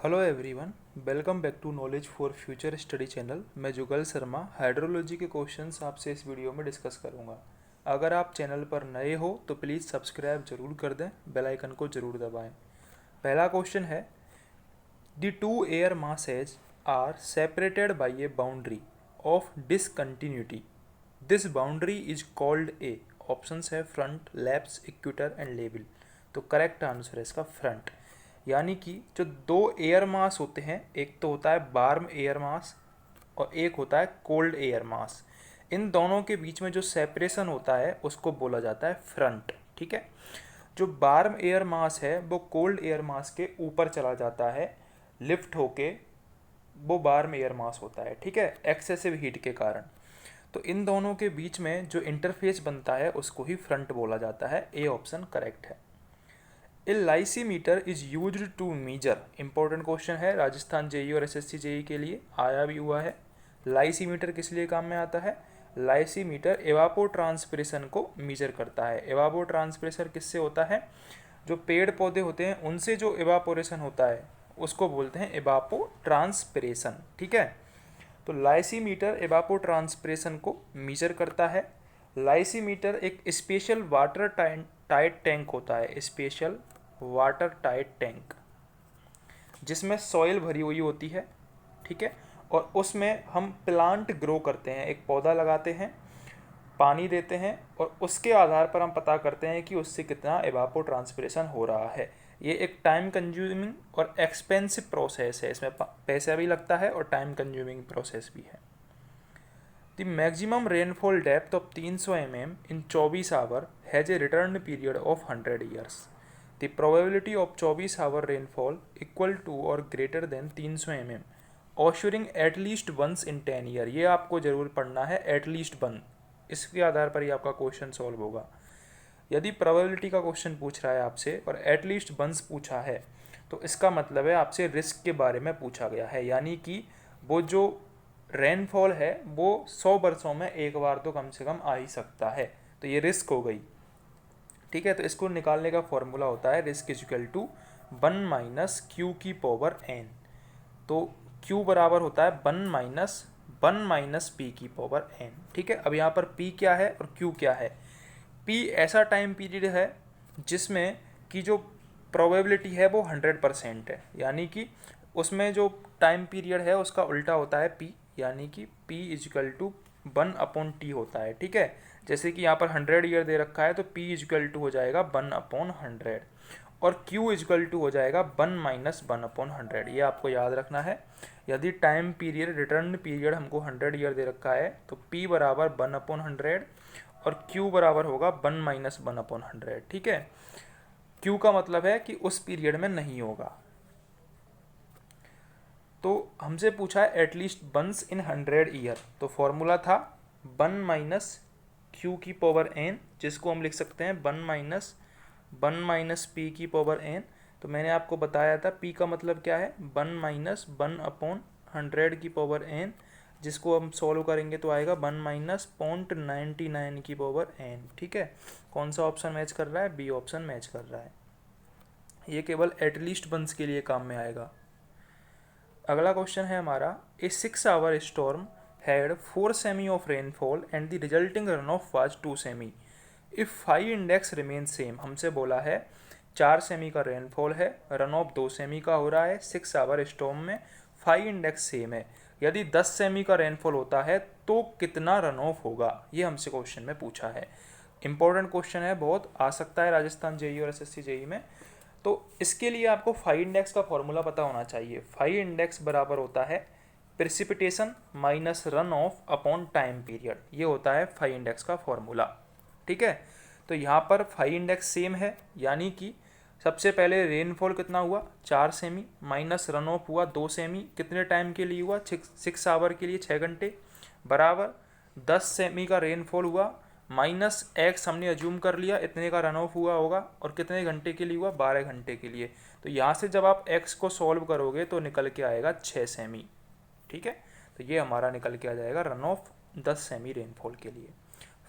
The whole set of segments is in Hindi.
Hello everyone, welcome back to knowledge for future study channel. मैं जुगल शर्मा हाइड्रोलॉजी के क्वेश्चंस आपसे इस वीडियो में डिस्कस करूंगा। अगर आप चैनल पर नए हो तो प्लीज़ सब्सक्राइब जरूर कर दें, बेल आइकन को जरूर दबाएं। पहला क्वेश्चन है, the two air masses are separated by a boundary of discontinuity. This boundary is called a. Options है front, left, equator and level. तो करेक्ट आंसर है इसका फ्रंट। यानी कि जो दो एयर मास होते हैं, एक तो होता है वार्म एयर मास और एक होता है कोल्ड एयर मास। इन दोनों के बीच में जो सेपरेशन होता है उसको बोला जाता है फ्रंट। ठीक है। जो वार्म एयर मास है वो कोल्ड एयर मास के ऊपर चला जाता है, लिफ्ट होके। वो वार्म एयर मास होता है, ठीक है, एक्सेसिव हीट के कारण। तो इन दोनों के बीच में जो इंटरफेस बनता है उसको ही फ्रंट बोला जाता है। ए ऑप्शन करेक्ट है। A lysimeter is used to measure. Important question है, राजस्थान जेई और एसएससी जेई के लिए आया भी हुआ है। लाइसीमीटर किस लिए काम में आता है? लाइसीमीटर एवापो ट्रांसपिरेशन को मीजर करता है। एवापो ट्रांसपिरेशन किससे होता है? जो पेड़ पौधे होते हैं उनसे जो एवापोरेशन होता है उसको बोलते हैं एवापो ट्रांसपिरेशन। ठीक है। तो लाइसीमीटर एवापो ट्रांसपिरेशन को मीजर करता है। लाइसीमीटर एक स्पेशल वाटर टाइट टैंक होता है, स्पेशल वाटर टाइट टैंक, जिसमें सॉइल भरी हुई होती है। ठीक है। और उसमें हम प्लांट ग्रो करते हैं, एक पौधा लगाते हैं, पानी देते हैं और उसके आधार पर हम पता करते हैं कि उससे कितना एवापो ट्रांसपिरेशन हो रहा है। ये एक टाइम कंज्यूमिंग और एक्सपेंसिव प्रोसेस है। इसमें पैसा भी लगता है और टाइम कंज्यूमिंग प्रोसेस भी है। The maximum rainfall depth of 300 mm in 24 hour has a return period of 100 years. The probability of 24 hour rainfall equal to or greater than 300 mm occurring at least once in 10 year. ये आपको जरूर पढ़ना है, एटलीस्ट वन। इसके आधार पर ही आपका क्वेश्चन सॉल्व होगा। यदि प्रोबेबिलिटी का क्वेश्चन पूछ रहा है आपसे और एटलीस्ट वंस पूछा है तो इसका मतलब है आपसे रिस्क के बारे में पूछा गया है। यानी कि वो जो रेनफॉल है वो 100 वर्षों में एक बार तो कम से कम आ ही सकता है। तो ये रिस्क हो गई। ठीक है। तो इसको निकालने का फॉर्मूला होता है risk is equal to 1 minus q की पावर एन। तो Q बराबर होता है 1 माइनस पी की पावर एन। ठीक है। अब यहाँ पर P क्या है और Q क्या है? P ऐसा टाइम पीरियड है जिसमें कि जो प्रोबेबिलिटी है वो 100% है। यानी कि उसमें जो टाइम पीरियड है उसका उल्टा होता है P। यानी कि P इजिकल टू 1/T होता है। ठीक है। जैसे कि यहाँ पर 100 ईयर दे रखा है तो P इजिकल टू हो जाएगा 1/100 और Q इजिकल टू हो जाएगा 1 माइनस 1/100। ये आपको याद रखना है। यदि टाइम पीरियड, रिटर्न पीरियड हमको 100 ईयर दे रखा है तो P बराबर 1/100 और Q बराबर होगा 1 माइनस 1/100। ठीक है। Q का मतलब है कि उस पीरियड में नहीं होगा। तो हमसे पूछा है एटलीस्ट वंस इन 100 ईयर, तो फॉर्मूला था 1 माइनस क्यू की पावर एन, जिसको हम लिख सकते हैं 1 माइनस पी की पावर एन। तो मैंने आपको बताया था पी का मतलब क्या है, 1 माइनस 1/100 की पावर एन, जिसको हम सॉल्व करेंगे तो आएगा 1 माइनस 0.99 की पावर एन। ठीक है। कौन सा ऑप्शन मैच कर रहा है? बी ऑप्शन मैच कर रहा है। ये केवल एटलीस्ट वंस के लिए काम में आएगा। अगला क्वेश्चन है हमारा, a 6 hour storm had 4 cm of rainfall and the resulting run off was 2 cm if 5 index remain same. हमसे बोला है 4 सेमी का रेनफॉल है, रन ऑफ 2 सेमी का हो रहा है, 6 आवर स्टॉर्म में 5 इंडेक्स सेम है। यदि 10 सेमी का रेनफॉल होता है तो कितना रन ऑफ होगा? ये हमसे क्वेश्चन में पूछा है। इंपॉर्टेंट क्वेश्चन है, बहुत आ सकता है राजस्थान जेई और एसएससी जेई में। तो इसके लिए आपको फाई इंडेक्स का फॉर्मूला पता होना चाहिए। फाई इंडेक्स बराबर होता है precipitation minus run off upon time period. ये होता है फाई इंडेक्स का फॉर्मूला। ठीक है। तो यहाँ पर फाई इंडेक्स सेम है, यानी कि सबसे पहले रेनफॉल कितना हुआ 4 सेमी, माइनस रन ऑफ हुआ 2 सेमी, कितने टाइम के लिए हुआ 6 आवर के लिए, 6 घंटे, बराबर 10 सेमी का रेनफॉल हुआ, माइनस एक्स हमने अज्यूम कर लिया इतने का रन ऑफ हुआ होगा, और कितने घंटे के लिए हुआ 12 घंटे के लिए। तो यहाँ से जब आप एक्स को सॉल्व करोगे तो निकल के आएगा 6 सेमी। ठीक है। तो ये हमारा निकल के आ जाएगा रन ऑफ 10 सेमी रेनफॉल के लिए।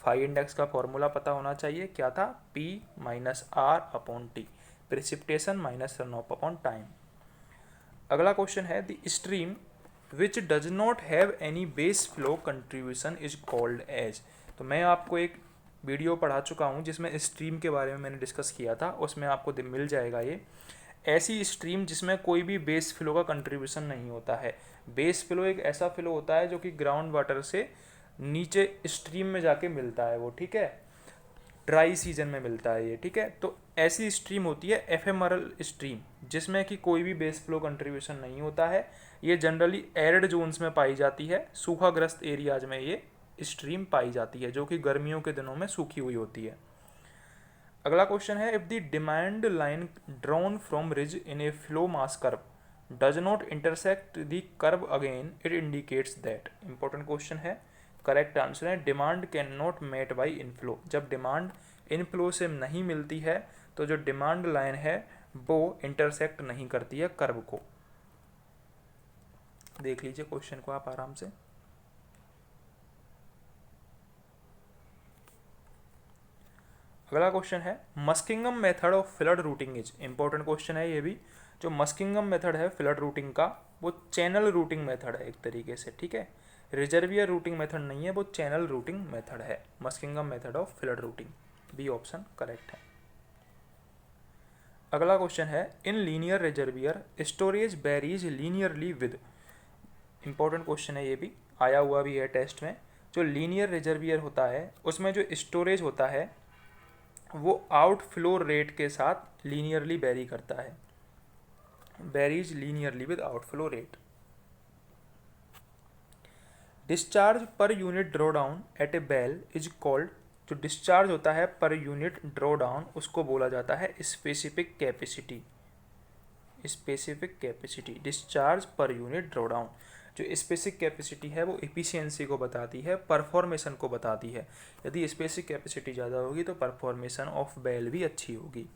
फाई इंडेक्स का फॉर्मूला पता होना चाहिए, क्या था? P minus R upon T, precipitation minus run off upon time. अगला क्वेश्चन है the stream which does not have any base flow contribution is called as. तो मैं आपको एक वीडियो पढ़ा चुका हूँ जिसमें स्ट्रीम के बारे में मैंने डिस्कस किया था, उसमें आपको मिल जाएगा ये। ऐसी स्ट्रीम जिसमें कोई भी बेस फ्लो का कंट्रीब्यूशन नहीं होता है। बेस फ्लो एक ऐसा फ्लो होता है जो कि ग्राउंड वाटर से नीचे स्ट्रीम में जाके मिलता है वो, ठीक है, ड्राई सीजन में मिलता है ये, ठीक है। तो ऐसी स्ट्रीम होती है एफेमरल स्ट्रीम जिसमें कि कोई भी बेस फ्लो कंट्रीब्यूशन नहीं होता है। ये जनरली एरिड जोन्स में पाई जाती है, सूखाग्रस्त एरियाज में ये स्ट्रीम पाई जाती है जो कि गर्मियों के दिनों में सूखी हुई होती है। अगला क्वेश्चन है if the demand line drawn from ridge in a flow mass curve does not intersect the curve again it indicates that. Important question है। करेक्ट आंसर है demand can not met by inflow. जब डिमांड इनफ्लो से नहीं मिलती है तो जो डिमांड लाइन है वो इंटरसेक्ट नहीं करती है कर्व को। देख लीजिए क्वेश्चन को आप आराम से। अगला क्वेश्चन है Muskingum method of flood routing is. Important question है ये भी। जो मस्किंगम मेथड है फ्लड रूटिंग का वो चैनल रूटिंग मेथड है एक तरीके से, ठीक है। रिजर्वियर रूटिंग मेथड नहीं है, वो चैनल रूटिंग मेथड है। Muskingum method of flood routing, B option correct है। अगला क्वेश्चन है in linear reservoir storage varies linearly with. Important question है ये भी, आया हुआ भी है टेस्ट में। जो लीनियर रिजर्वियर होता है उसमें जो स्टोरेज होता है वो आउटफ्लो रेट के साथ लीनियरली वेरी करता है, varies linearly with outflow rate. Discharge पर unit draw down at a well is called. जो डिस्चार्ज होता है पर यूनिट ड्रॉ डाउन उसको बोला जाता है specific capacity. Specific capacity, discharge पर यूनिट ड्रॉ डाउन। जो स्पेसिफिक कैपेसिटी है वो एफिशिएंसी को बताती है, परफॉर्मेशन को बताती है। यदि स्पेसिफिक कैपेसिटी ज़्यादा होगी तो परफॉर्मेशन ऑफ बेल भी अच्छी होगी।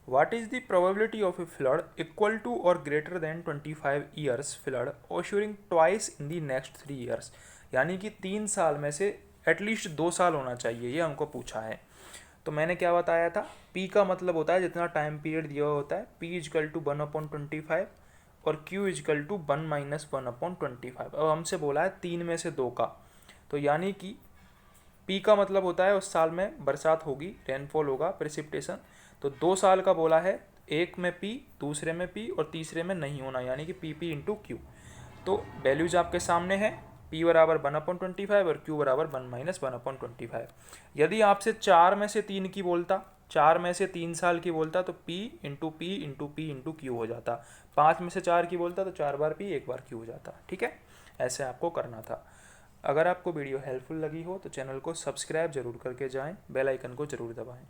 What is the probability of a flood equal to or greater than 25 years flood occurring twice in the next 3 years. यानी कि 3 साल में से एटलीस्ट 2 साल होना चाहिए, ये हमको पूछा है। तो मैंने क्या बताया था, पी का मतलब होता है जितना टाइम पीरियड दिया हुआ होता है, पी इजकल टू 1/25 और क्यू इजकल टू 1 - 1/25। अब हमसे बोला है 3 में से 2 का, तो यानी कि पी का मतलब होता है उस साल में बरसात होगी, रेनफॉल होगा, प्रेसिपिटेशन। तो 2 साल का बोला है, एक में पी, दूसरे में पी और तीसरे में नहीं होना, यानी कि पी पी इंटू क्यू। तो वैल्यूज आपके सामने है, पी बराबर 1/25 और क्यू बराबर 1 - 1/25। यदि आपसे 4 में से 3 की बोलता, 4 में से 3 साल की बोलता तो P into P into P into Q हो जाता। 5 में से 4 की बोलता तो 4 बार पी 1 बार क्यू हो जाता, ठीक है। ऐसे आपको करना था। अगर आपको वीडियो हेल्पफुल लगी हो तो चैनल को सब्सक्राइब जरूर करके जाएं, बेल आइकन को जरूर दबाएं।